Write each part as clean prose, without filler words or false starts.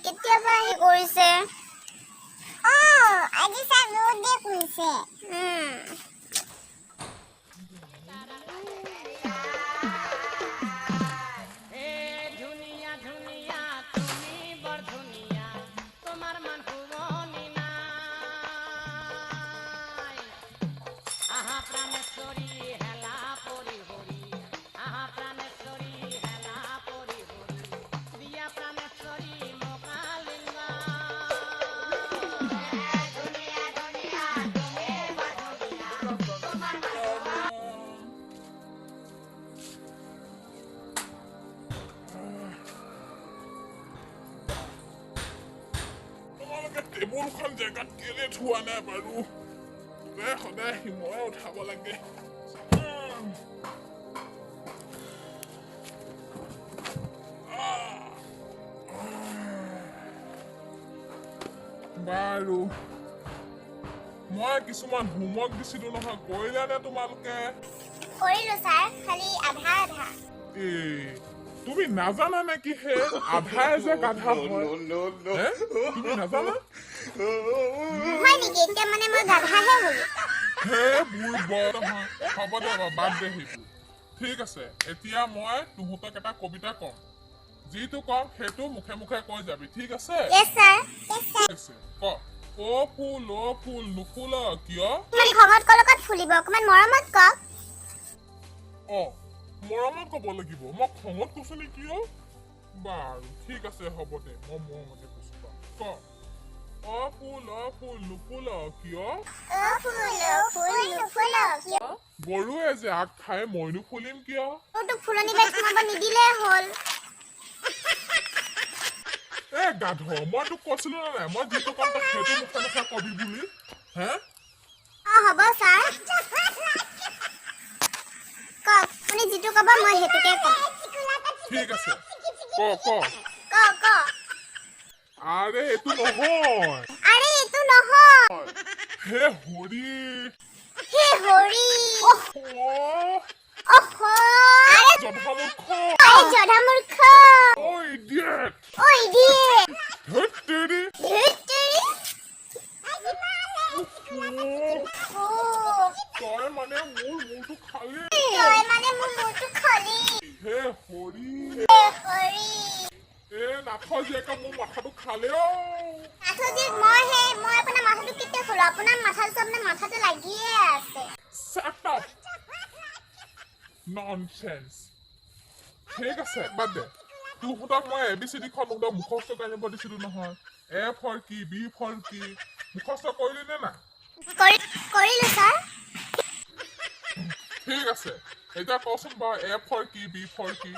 কেতিয়াবা আহি কৰিছে আজি চাহ ৰ'দে কৰিছে টেবুলখন জেগাত কেলে থোৱা নাই বাৰু সদায় মই উঠাব লাগে বাৰু মই কিছুমান হোমৱৰ্ক দিছিলো নহয় কৰিলা নে তোমালোকে কৰিলো ছাৰ খালি আধা আধা তুমি নাজানা নেকি হে আধাই যে গাধা হয় তুমি নাজানা হয় নেকি এতিয়া মানে মই গাধাহে হলো হে বুঢ় বৰ নহয় হ'ব দে বাদ দে সেইবোৰ ঠিক আছে এতিয়া মই তুহঁতক এটা কবিতা কম যিটো কম সেইটো মুখে মুখে কৈ যাবি ঠিক আছে ইয়েছ ছাৰ ক অ ফুল নুফুল কিয় ইমান খঙত কলকত ফুলিব অকমান মৰমত কওক মৰমত ক'ব লাগিব মই খঙত কৈছো নেকি বাৰু ঠিক আছে হ'ব দে মই মৰমতে কৈছো ক অ ফুল নুফুল কিয় গৰুৱে যে আগ খাই মইনো ফুলিম কিয় তোক ফুলনি বাৰীত সোমাব নিদিলে হ'ল গাধ মই তোক কৈছিলো নে নাই মই যিটো কম তই সেইটো মুখে মুখে কবি বুলি হে হ'ব ছাৰ কওক আপুনি যিটো ক'ব মই সেইটোকে ক'ম ঠিক আছে ক আৰে এইটো নহয় হে হৰি জধামূৰ্খ ঐ ইডিয়েট ধুত তেৰি তই মানে মোৰ মূৰটো খালি হে হৰি নাথ জীয়েকে মোৰ মাথাটো খালে মই আপোনাৰ মাথাটো কেতিয়া খোলো আপোনাৰ মাথাটো লাগিয়ে আছে Shut up! Nonsense! ঠিক আছে বাদ দে তোহঁতক মই ABCD খন মুখস্থ কৰিব দিছিলো নহয় A for কি B for কি মুখস্থ কৰিলি নে না কৰিলো ছাৰ ঠিক আছে এতিয়া কচোন বাৰু A for কি B for কি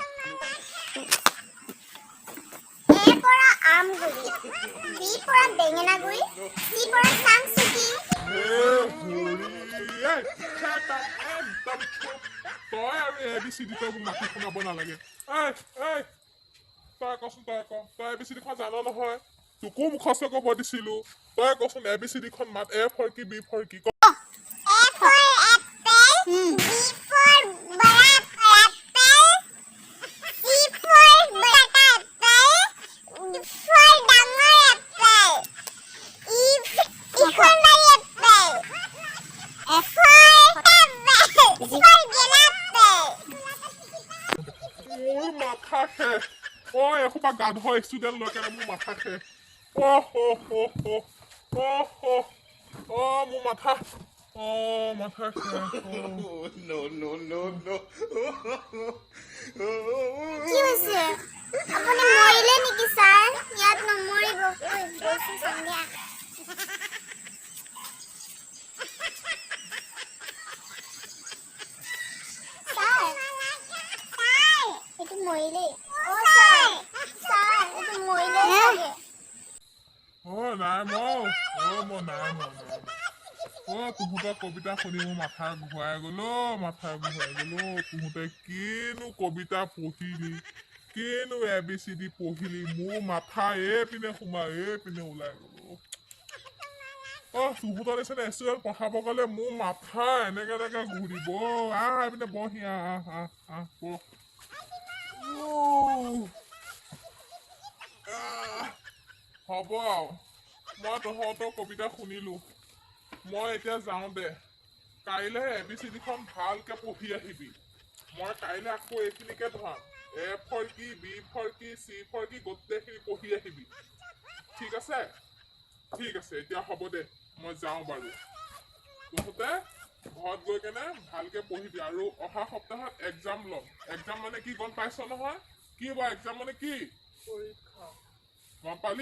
A পৰা আমগুৰি B পৰা বেঙেনাগুৰি C পৰা চাংচুকি একদম তই আৰু ABCD তই মোক মাতি শুনাব নালাগে তই কচোন তই ABCD খন জান নহয় তোকো মুখস্থ কৰিব দিছিলো তই কচোন ABCD খন মাত A for কি B for কি ক A for apple B for bada apple C for bata apple D for ডাঙৰ apple E for bari apple F for apple G for gela apple মোৰ মাথা শেষ এসোপা গাধ ষ্টুডেণ্ট লৈ কেনে মোৰ মাথা শেষ মোৰ মাথা মাথা শেষ কি হৈছে আপুনি মৰিলে নেকি ছাৰ ইয়াত নমৰিব বলচোন সন্ধিয়া এইটো মৰিলে নাই তোহঁতৰ কবিতা শুনি মোৰ মাথা ঘূৰাই গলো তোহঁতে কিনো কবিতা পঢ়িলি কিনো ABCD পঢ়িলি মোৰ মাথা এইপিনে সোমাই এইপিনে ওলাই গলো তোহঁতৰ নিচিনা ষ্টুডেণ্ট পঢ়াব গ'লে মোৰ মাথা এনেকে ঘূৰিব এইপিনে বহি হ'ব আৰু মই তহঁতৰ কবিতা শুনিলো মই এতিয়া যাওঁ দে কাইলৈ ABCDখন ভালকে পঢ়ি আহিবি মই কাইলৈ আকৌ এইখিনিকে ধৰাম A ফৰ কি B ফৰ কি C ফৰ কি গোটেইখিনি পঢ়ি আহিবি ঠিক আছে এতিয়া হ'ব দে মই যাওঁ বাৰু তহঁতে ঘৰত গৈ কেনে ভালকে পঢ়িবি আৰু অহা সপ্তাহত এক্সাম ল'ম এক্সাম মানে কি গম পাইছ নহয় কি বা এক্সাম মানে কি পৰীক্ষা গম পালি